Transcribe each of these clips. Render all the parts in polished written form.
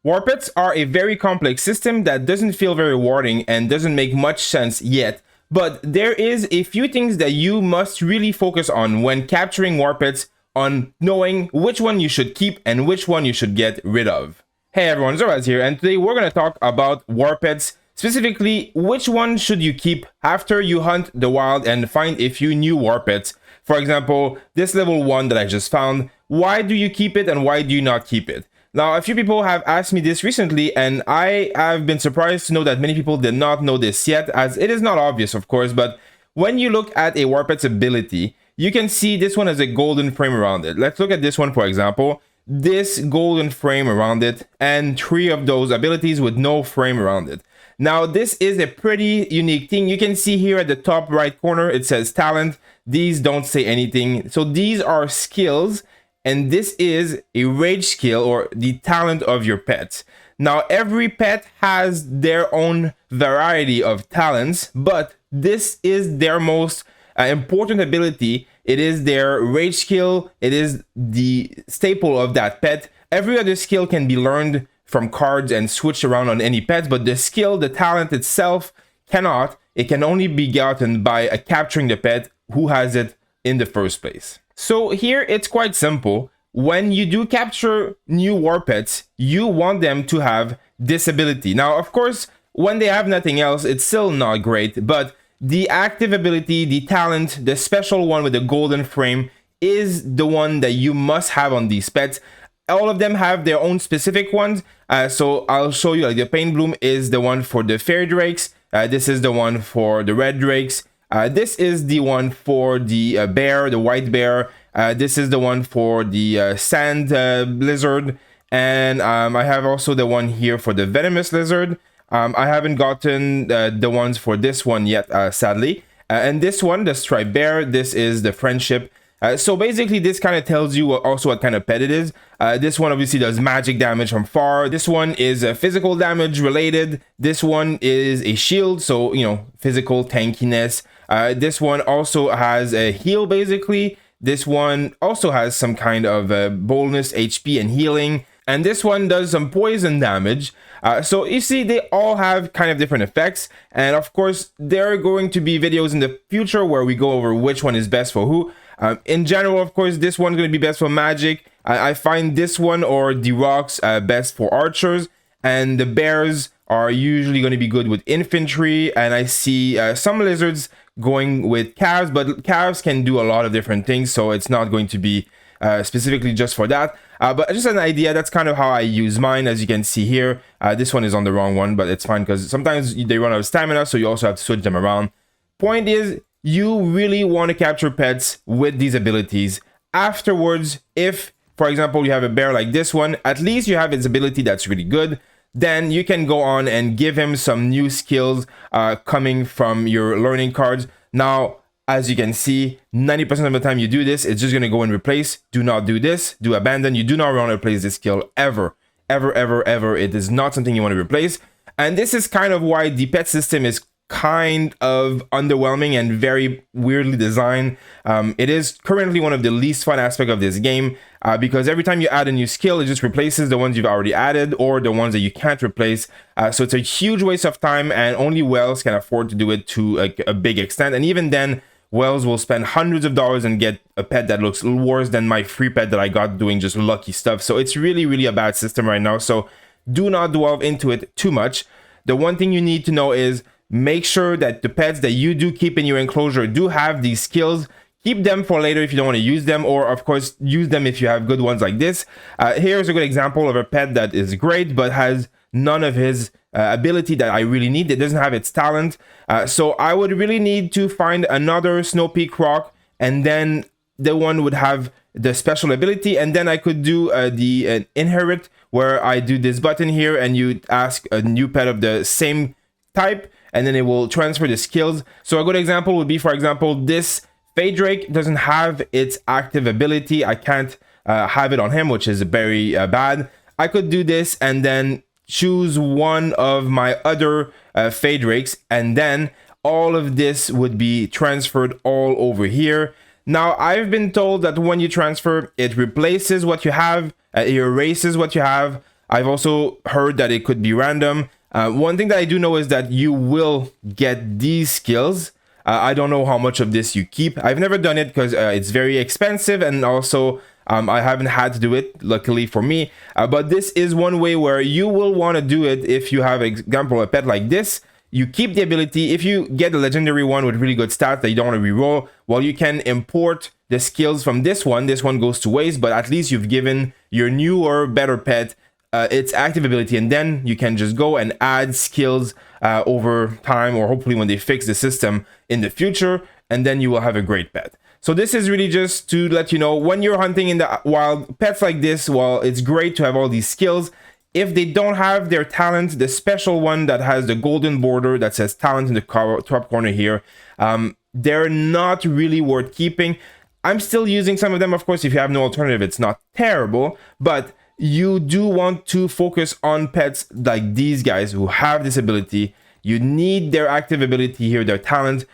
Warpets are a very complex system that doesn't feel very rewarding and doesn't make much sense yet, but there is a few things that you must really focus on when capturing Warpets, on knowing which one you should keep and which one you should get rid of. Hey everyone, Zoraz here, and today we're going to talk about Warpets, specifically which one should you keep after you hunt the wild and find a few new Warpets. For example, this level 1 that I just found, why do you keep it and why do you not keep it? Now, a few people have asked me this recently, and I have been surprised to know that many people did not know this yet, as it is not obvious, of course, but when you look at a Warpet's ability, you can see this one has a golden frame around it. Let's look at this one, for example. This golden frame around it, and 3 of those abilities with no frame around it. Now, this is a pretty unique thing. You can see here at the top right corner, it says talent. These don't say anything. So these are skills, and this is a rage skill or the talent of your pet. Now, every pet has their own variety of talents, but this is their most important ability. It is their rage skill. It is the staple of that pet. Every other skill can be learned from cards and switched around on any pet, but the skill, the talent itself cannot. It can only be gotten by capturing the pet who has it in the first place. So here it's quite simple. When you do capture new Warpets, you want them to have this ability. Now, of course, when they have nothing else, it's still not great, but the active ability, the talent, the special one with the golden frame is the one that you must have on these pets. All of them have their own specific ones. So I'll show you, like the Pain Bloom is the one for the Fairy Drakes. This is the one for the Red Drakes. This is the one for the bear, the white bear. This is the one for the sand lizard. And I have also the one here for the venomous lizard. I haven't gotten the ones for this one yet, sadly. And this one, the striped bear, this is the friendship. So basically, this kind of tells you also what kind of pet it is. This one obviously does magic damage from far. This one is physical damage related. This one is a shield, so, you know, physical tankiness. This one also has a heal, basically. This one also has some kind of boldness, HP, and healing. And this one does some poison damage. So you see, they all have kind of different effects. And of course, there are going to be videos in the future where we go over which one is best for who. In general, of course, this one's going to be best for magic. I find this one or the rocks best for archers. And the bears are usually going to be good with infantry. And I see some lizards going with calves, but calves can do a lot of different things. So it's not going to be specifically just for that. But just an idea, that's kind of how I use mine. As you can see here, this one is on the wrong one, but it's fine because sometimes they run out of stamina, so you also have to switch them around. Point is, you really want to capture pets with these abilities. Afterwards, if, for example, you have a bear like this one, at least you have its ability that's really good. Then you can go on and give him some new skills coming from your learning cards. Now, as you can see, 90% of the time you do this, it's just going to go and replace. Do not do this. Do abandon. You do not want to replace this skill ever. Ever, ever, ever. It is not something you want to replace. And this is kind of why the pet system is kind of underwhelming and very weirdly designed. It is currently one of the least fun aspects of this game because every time you add a new skill, it just replaces the ones you've already added or the ones that you can't replace. So it's a huge waste of time, and only whales can afford to do it to a big extent. And even then, whales will spend hundreds of dollars and get a pet that looks worse than my free pet that I got doing just lucky stuff. So it's really, really a bad system right now. So do not delve into it too much. The one thing you need to know is make sure that the pets that you do keep in your enclosure do have these skills. Keep them for later if you don't want to use them, or of course use them if you have good ones like this. Here's a good example of a pet that is great but has none of his ability that I really need. It doesn't have its talent. So I would really need to find another Snow Peak rock, and then the one would have the special ability, and then I could do the inherit, where I do this button here and you ask a new pet of the same type, and then it will transfer the skills. So a good example would be, for example, this Fade Drake doesn't have its active ability. I can't have it on him, which is very bad. I could do this and then choose one of my other Fade Drakes, and then all of this would be transferred all over here. Now, I've been told that when you transfer, it replaces what you have, it erases what you have. I've also heard that it could be random. One thing that I do know is that you will get these skills. I don't know how much of this you keep. I've never done it because it's very expensive, and also I haven't had to do it, luckily for me. But this is one way where you will want to do it if you have, example, a pet like this. You keep the ability. If you get a legendary one with really good stats that you don't want to reroll, well, you can import the skills from this one. This one goes to waste, but at least you've given your newer, better pet its active ability, and then you can just go and add skills over time, or hopefully when they fix the system in the future, and then you will have a great pet. So this is really just to let you know, when you're hunting in the wild, pets like this, well, it's great to have all these skills. If they don't have their talent, the special one that has the golden border that says talent in the top corner here, they're not really worth keeping. I'm still using some of them, of course. If you have no alternative, it's not terrible, but you do want to focus on pets like these guys who have this ability. You need their active ability here, their talent,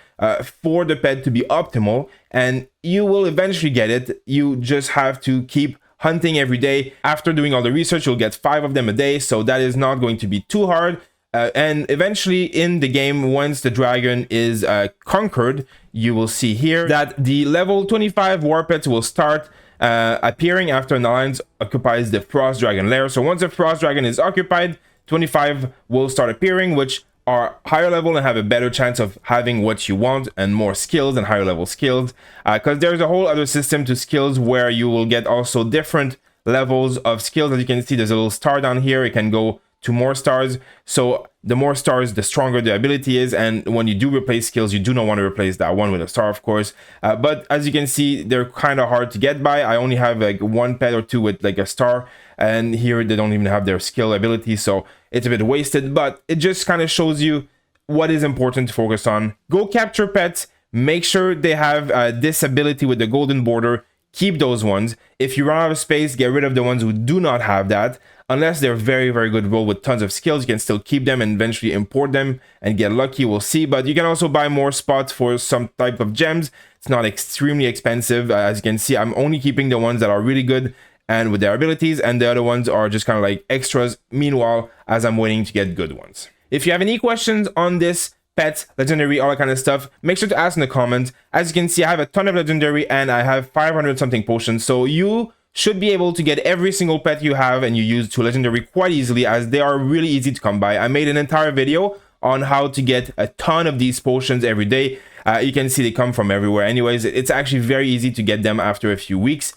for the pet to be optimal, and you will eventually get it. You just have to keep hunting every day. After doing all the research, you'll get 5 of them a day, so that is not going to be too hard. And eventually in the game, once the dragon is conquered, you will see here that the level 25 Warpets will start appearing after an alliance occupies the Frost Dragon lair. So once the Frost Dragon is occupied, 25 will start appearing, which are higher level and have a better chance of having what you want and more skills and higher level skills. Because there's a whole other system to skills where you will get also different levels of skills. As you can see, there's a little star down here. It can go to more stars. So the more stars, the stronger the ability is. And when you do replace skills, you do not want to replace that one with a star, of course. But as you can see, they're kind of hard to get by. I only have like one pet or two with like a star, and here they don't even have their skill ability, so it's a bit wasted. But it just kind of shows you what is important to focus on. Go capture pets, make sure they have this ability with the golden border. Keep those ones. If you run out of space, get rid of the ones who do not have that. Unless they're very, very good roll with tons of skills, you can still keep them and eventually import them and get lucky, we'll see. But you can also buy more spots for some type of gems. It's not extremely expensive. As you can see, I'm only keeping the ones that are really good and with their abilities, and the other ones are just kind of like extras, meanwhile, as I'm waiting to get good ones. If you have any questions on this, pets, legendary, all that kind of stuff, make sure to ask in the comments. As you can see, I have a ton of legendary and I have 500 something potions, so you should be able to get every single pet you have and you use to legendary quite easily, as they are really easy to come by. I made an entire video on how to get a ton of these potions every day. You can see they come from everywhere. Anyways, it's actually very easy to get them after a few weeks.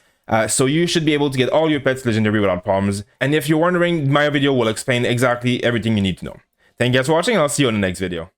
So you should be able to get all your pets legendary without problems. And if you're wondering, my video will explain exactly everything you need to know. Thank you guys for watching, and I'll see you in the next video.